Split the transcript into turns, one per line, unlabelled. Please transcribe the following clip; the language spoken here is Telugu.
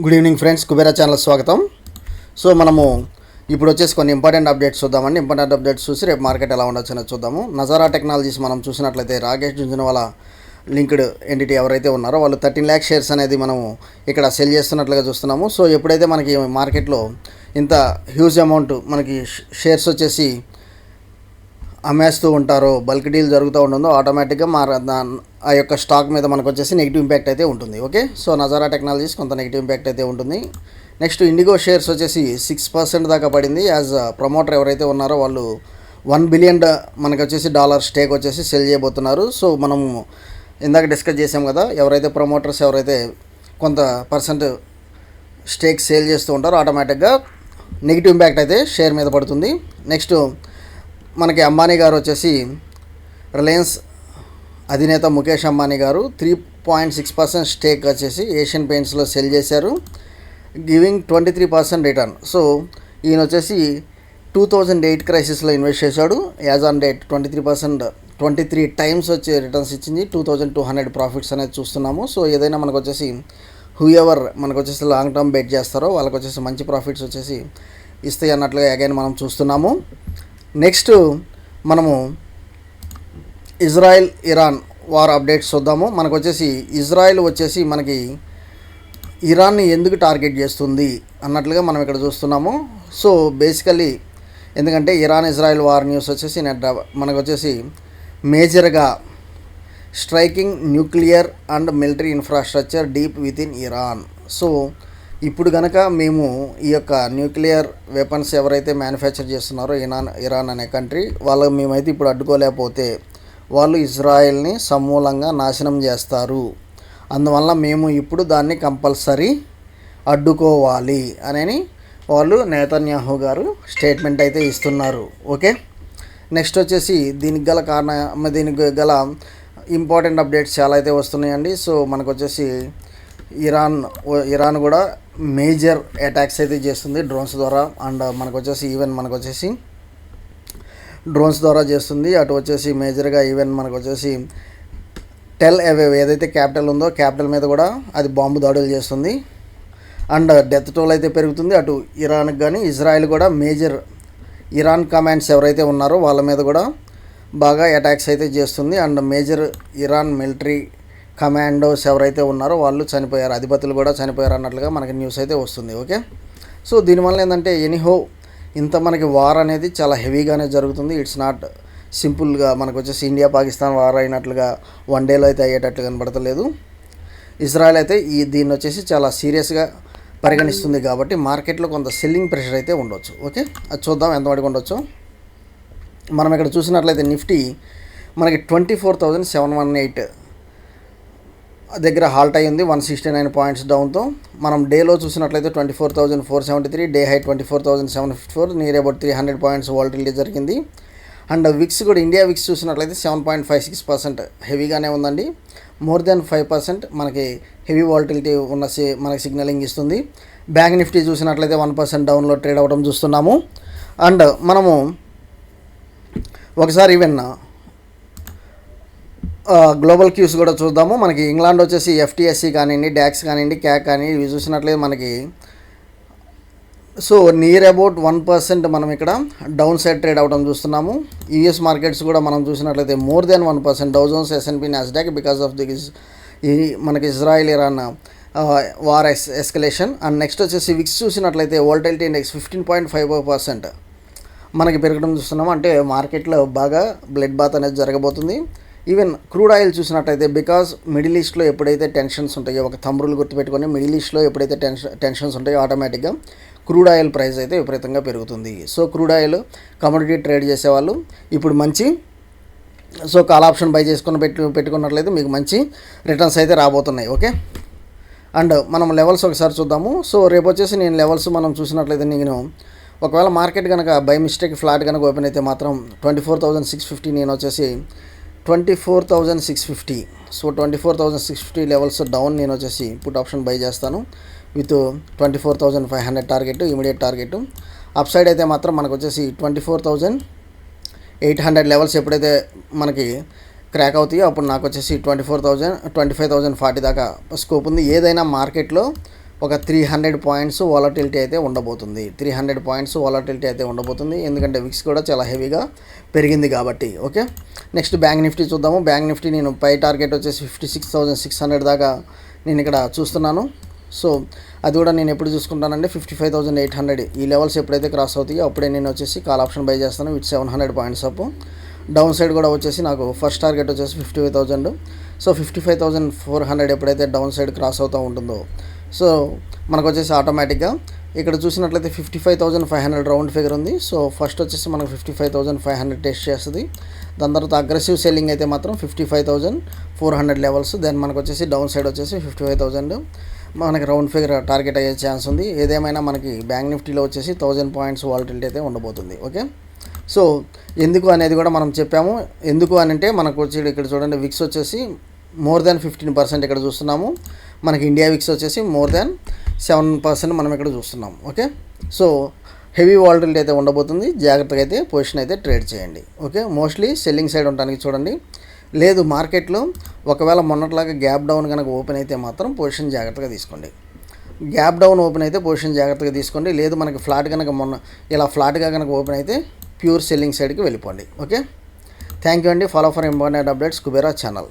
Good evening friends, Kubera channel స్వాగతం. సో మనము ఇప్పుడు వచ్చేసి కొన్ని ఇంపార్టెంట్ అప్డేట్స్ చూద్దామండి. ఇంపార్టెంట్ అప్డేట్స్ చూసి రేపు మార్కెట్ ఎలా ఉండొచ్చు అనేది చూద్దాము. నజారా టెక్నాలజీస్ మనం చూసినట్లయితే రాకేష్ జుంజునవాలా లింక్డ్ ఎంటిటీ ఎవరైతే ఉన్నారో వాళ్ళు 13 lakh షేర్స్ అనేది మనము ఇక్కడ సెల్ చేస్తున్నట్లుగా చూస్తున్నాము. సో ఎప్పుడైతే మనకి మార్కెట్లో ఇంత హ్యూజ్ అమౌంట్ మనకి షేర్స్ వచ్చేసి అమ్మేస్తూ ఉంటారో, బల్క్ డీల్ జరుగుతూ ఉంటుందో ఆటోమేటిక్గా ఆ యొక్క స్టాక్ మీద మనకు వచ్చేసి నెగిటివ్ ఇంపాక్ట్ అయితే ఉంటుంది. ఓకే, సో నజారా టెక్నాలజీస్ కొంత నెగిటివ్ ఇంపాక్ట్ అయితే ఉంటుంది. నెక్స్ట్ ఇండిగో షేర్స్ వచ్చేసి 6% దాకా పడింది. యాజ్ ప్రమోటర్ ఎవరైతే ఉన్నారో వాళ్ళు $1 billion మనకు వచ్చేసి డాలర్ స్టేక్ వచ్చేసి సెల్ చేయబోతున్నారు. సో మనము ఇందాక డిస్కస్ చేసాం కదా, ఎవరైతే ప్రమోటర్స్ ఎవరైతే కొంత పర్సెంట్ స్టేక్ సేల్ చేస్తూ ఉంటారో ఆటోమేటిక్గా నెగిటివ్ ఇంపాక్ట్ అయితే షేర్ మీద పడుతుంది. నెక్స్ట్ మనకి అంబానీ గారు వచ్చేసి రిలయన్స్ అధినేత ముఖేష్ అంబానీ గారు 3.6% స్టేక్ వచ్చేసి ఏషియన్ పెయింట్స్లో సెల్ చేశారు, గివింగ్ 23% రిటర్న్. సో ఈయన వచ్చేసి 2008 క్రైసిస్లో ఇన్వెస్ట్ చేశాడు. యాజ్ ఆన్ డేట్ 23 టైమ్స్ వచ్చి రిటర్న్స్ ఇచ్చింది. 2200 ప్రాఫిట్స్ అనేది చూస్తున్నాము. సో ఏదైనా మనకు వచ్చేసి హూఎవర్ మనకు వచ్చేసి లాంగ్ టర్మ్ బెట్ చేస్తారో వాళ్ళకి వచ్చేసి మంచి ప్రాఫిట్స్ వచ్చేసి ఇస్తాయి అన్నట్లుగా అగైన్ మనం చూస్తున్నాము. నెక్స్ట్ మనము ఇజ్రాయెల్ ఇరాన్ వార్ అప్డేట్స్ చూద్దాము. మనకు వచ్చేసి ఇజ్రాయెల్ వచ్చేసి మనకి ఇరాన్ని ఎందుకు టార్గెట్ చేస్తుంది అన్నట్లుగా మనం ఇక్కడ చూస్తున్నాము. సో బేసికల్లీ ఎందుకంటే ఇరాన్ ఇజ్రాయెల్ వార్ న్యూస్ వచ్చేసి మనకు వచ్చేసి మేజర్గా striking nuclear and military infrastructure deep with in Iran. So ఇప్పుడు కనుక మేము ఈ యొక్క న్యూక్లియర్ వెపన్స్ ఎవరైతే మ్యానుఫ్యాక్చర్ చేస్తున్నారో ఇరాన్ అనే కంట్రీ వాళ్ళకి మేమైతే ఇప్పుడు అడ్డుకోలేకపోతే వాళ్ళు ఇజ్రాయెల్ని సమూలంగా నాశనం చేస్తారు. అందువల్ల మేము ఇప్పుడు దాన్ని కంపల్సరీ అడ్డుకోవాలి అని వాళ్ళు నెతన్యాహు గారు స్టేట్మెంట్ అయితే ఇస్తున్నారు. ఓకే, నెక్స్ట్ వచ్చేసి దీనికి గల ఇంపార్టెంట్ అప్డేట్స్ చాలా అయితే వస్తున్నాయండి. సో మనకు వచ్చేసి ఇరాన్ కూడా మేజర్ అటాక్స్ అయితే చేస్తుంది డ్రోన్స్ ద్వారా. అండ్ మనకు వచ్చేసి డ్రోన్స్ ద్వారా చేస్తుంది. అటు వచ్చేసి మేజర్గా మనకు వచ్చేసి టెల్ అవీవ్ ఏదైతే క్యాపిటల్ ఉందో క్యాపిటల్ మీద కూడా అది బాంబు దాడులు చేస్తుంది. అండ్ డెత్ టోల్ అయితే పెరుగుతుంది. అటు ఇరాన్కి కానీ ఇజ్రాయెల్ కూడా మేజర్ ఇరాన్ కమాండ్స్ ఎవరైతే ఉన్నారో వాళ్ళ మీద కూడా బాగా అటాక్స్ అయితే చేస్తుంది. And major Iran military commandos ఎవరైతే ఉన్నారో వాళ్ళు చనిపోయారు, అధిపతులు కూడా చనిపోయారు అన్నట్లుగా మనకి న్యూస్ అయితే వస్తుంది. ఓకే, సో దీనివల్ల ఏంటంటే ఎనీహో ఇంత మనకి వార్ అనేది చాలా హెవీగానే జరుగుతుంది. ఇట్స్ నాట్ సింపుల్గా మనకు వచ్చేసి ఇండియా పాకిస్తాన్ వార్ అయినట్లుగా వన్ డేలో అయితే అయ్యేటట్లు కనబడతలేదు. ఇజ్రాయెల్ అయితే దీన్ని వచ్చేసి చాలా సీరియస్గా పరిగణిస్తుంది కాబట్టి మార్కెట్లో కొంత సెల్లింగ్ ప్రెషర్ అయితే ఉండొచ్చు. ఓకే, అది చూద్దాం ఎంతవరకు ఉండొచ్చు. మనం ఇక్కడ చూసినట్లయితే నిఫ్టీ మనకి 24,718 దగ్గర హాల్ట్ అయ్యింది, 169 పాయింట్స్ డౌన్తో. మనం డేలో చూసినట్లయితే 24,473, day high 24,754, near about 300 points volatility జరిగింది. అండ్ విక్స్ కూడా ఇండియా విక్స్ చూసినట్లయితే 7.56% హెవీగానే ఉందండి. మోర్ దెన్ 5% మనకి హెవీ వాలటిలిటీ ఉన్న మనకి సిగ్నలింగ్ ఇస్తుంది. బ్యాంక్ నిఫ్టీ చూసినట్లయితే 1% డౌన్లో ట్రేడ్ అవ్వడం చూస్తున్నాము. అండ్ మనము ఒకసారి ఈవెన్ గ్లోబల్ క్యూస్ కూడా చూద్దాము. మనకి ఇంగ్లాండ్ వచ్చేసి ఎఫ్టీఎస్సీ కానివ్వండి, డాక్స్ కానివ్వండి, క్యాక్ కానీ ఇవి చూసినట్లయితే మనకి సో నియర్ అబౌట్ 1% మనం ఇక్కడ డౌన్ సైడ్ ట్రేడ్ అవ్వడం చూస్తున్నాము. యూఎస్ మార్కెట్స్ కూడా మనం చూసినట్లయితే more than 1%, Dow Jones, S&P, Nasdaq because of మనకి Israel Iran war escalation. And next వచ్చేసి విక్స్ చూసినట్లయితే వోల్టిలిటీ ఇండెక్స్ 15.55% మనకి పెరగడం చూస్తున్నాము. అంటే మార్కెట్లో బాగా బ్లడ్ బాత్ అనేది జరగబోతుంది. ఈవెన్ క్రూడ్ ఆయిల్ చూసినట్టయితే బికాజ్ మిడిల్ ఈస్ట్లో ఎప్పుడైతే టెన్షన్స్ ఉంటాయో, ఒక తమ్ముళ్ళు గుర్తుపెట్టుకొని, మిడిల్ ఈస్ట్లో ఎప్పుడైతే టెన్షన్స్ ఉంటాయో ఆటోమేటిక్గా క్రూడ్ ఆయిల్ ప్రైస్ అయితే విపరీతంగా పెరుగుతుంది. So crude oil commodity trade చేసేవాళ్ళు ఇప్పుడు మంచి కాల్ ఆప్షన్ బై చేసుకొని పెట్టుకున్నట్లయితే మీకు మంచి రిటర్న్స్ అయితే రాబోతున్నాయి. ఓకే, అండ్ మనం లెవెల్స్ ఒకసారి చూద్దాము. సో రేపు వచ్చేసి నేను లెవెల్స్ మనం చూసినట్లయితే నేను ఒకవేళ మార్కెట్ కనుక బై మిస్టేక్ ఫ్లాట్ కనుక ఓపెన్ అయితే మాత్రం 24,650, నేను వచ్చేసి 24,650. సో 24,650 లెవెల్స్ డౌన్ నేను వచ్చేసి పుట్ ఆప్షన్ బై చేస్తాను with 24,500 target, immediate target. Up side అయితే మాత్రం మనకు వచ్చేసి 24,800 లెవెల్స్ ఎప్పుడైతే మనకి క్రాక్ అవుతాయో అప్పుడు నాకు వచ్చేసి 25,040 దాకా స్కోప్ ఉంది. ఏదైనా మార్కెట్లో ఒక 300 పాయింట్స్ వాలటిలిటీ అయితే ఉండబోతుంది. 300 పాయింట్స్ వాలటిలిటీ అయితే ఉండబోతుంది, ఎందుకంటే విక్స్ కూడా చాలా హెవీగా పెరిగింది కాబట్టి. ఓకే, నెక్స్ట్ బ్యాంక్ నిఫ్టీ చూద్దాము. బ్యాంక్ నిఫ్టీ నేను పై టార్గెట్ వచ్చేసి 56,600 దాకా నేను ఇక్కడ చూస్తున్నాను. సో అది కూడా నేను ఎప్పుడు చూసుకుంటానంటే 55,800 ఈ లెవెల్స్ ఎప్పుడైతే క్రాస్ అవుతాయో అప్పుడే నేను వచ్చేసి కాల్ ఆప్షన్ బై చేస్తాను with 700 points up. Down side కూడా వచ్చేసి నాకు ఫస్ట్ టార్గెట్ వచ్చేసి 55,000. సో 55,400 ఎప్పుడైతే డౌన్ సైడ్ క్రాస్ అవుతూ ఉంటుందో సో మనకు వచ్చేసి ఆటోమేటిక్గా ఇక్కడ చూసినట్లయితే 55,500 రౌండ్ ఫిగర్ ఉంది. సో ఫస్ట్ వచ్చేసి మనకు 55,500 టెస్ట్ చేస్తుంది. దాని తర్వాత అగ్రెసివ్ సెల్లింగ్ అయితే మాత్రం 55,400 లెవెల్స్. దెన్ మనకు వచ్చేసి డౌన్ సైడ్ వచ్చేసి 55,000 మనకి రౌండ్ ఫిగర్ టార్గెట్ అయ్యే ఛాన్స్ ఉంది. ఏదేమైనా మనకి బ్యాంక్ నిఫ్టీలో వచ్చేసి 1000 పాయింట్స్ వాలటిలిటీ అయితే ఉండబోతుంది. ఓకే, సో ఎందుకు అనేది కూడా మనం చెప్పాము. ఎందుకు అని అంటే మనకు వచ్చి ఇక్కడ చూడండి విక్స్ వచ్చేసి మోర్ దాన్ 15% ఇక్కడ చూస్తున్నాము. మనకి ఇండియా విక్స్ వచ్చేసి మోర్ దాన్ 7% మనం ఇక్కడ చూస్తున్నాం. ఓకే, సో హెవీ వాలటిలిటీ అయితే ఉండబోతుంది. జాగ్రత్తగా అయితే పొజిషన్ అయితే ట్రేడ్ చేయండి. ఓకే, మోస్ట్లీ సెల్లింగ్ సైడ్ ఉండడానికి చూడండి. లేదు మార్కెట్లో ఒకవేళ మొన్నట్లాగా గ్యాప్ డౌన్ కనుక ఓపెన్ అయితే మాత్రం పొజిషన్ జాగ్రత్తగా తీసుకోండి. గ్యాప్ డౌన్ ఓపెన్ అయితే పొజిషన్ జాగ్రత్తగా తీసుకోండి. లేదు మనకి ఫ్లాట్ కనుక మొన్న ఇలా ఫ్లాట్గా కనుక ఓపెన్ అయితే ప్యూర్ సెల్లింగ్ సైడ్కి వెళ్ళిపోండి. ఓకే, థ్యాంక్ యూ అండి. Follow for important updates Kubera channel.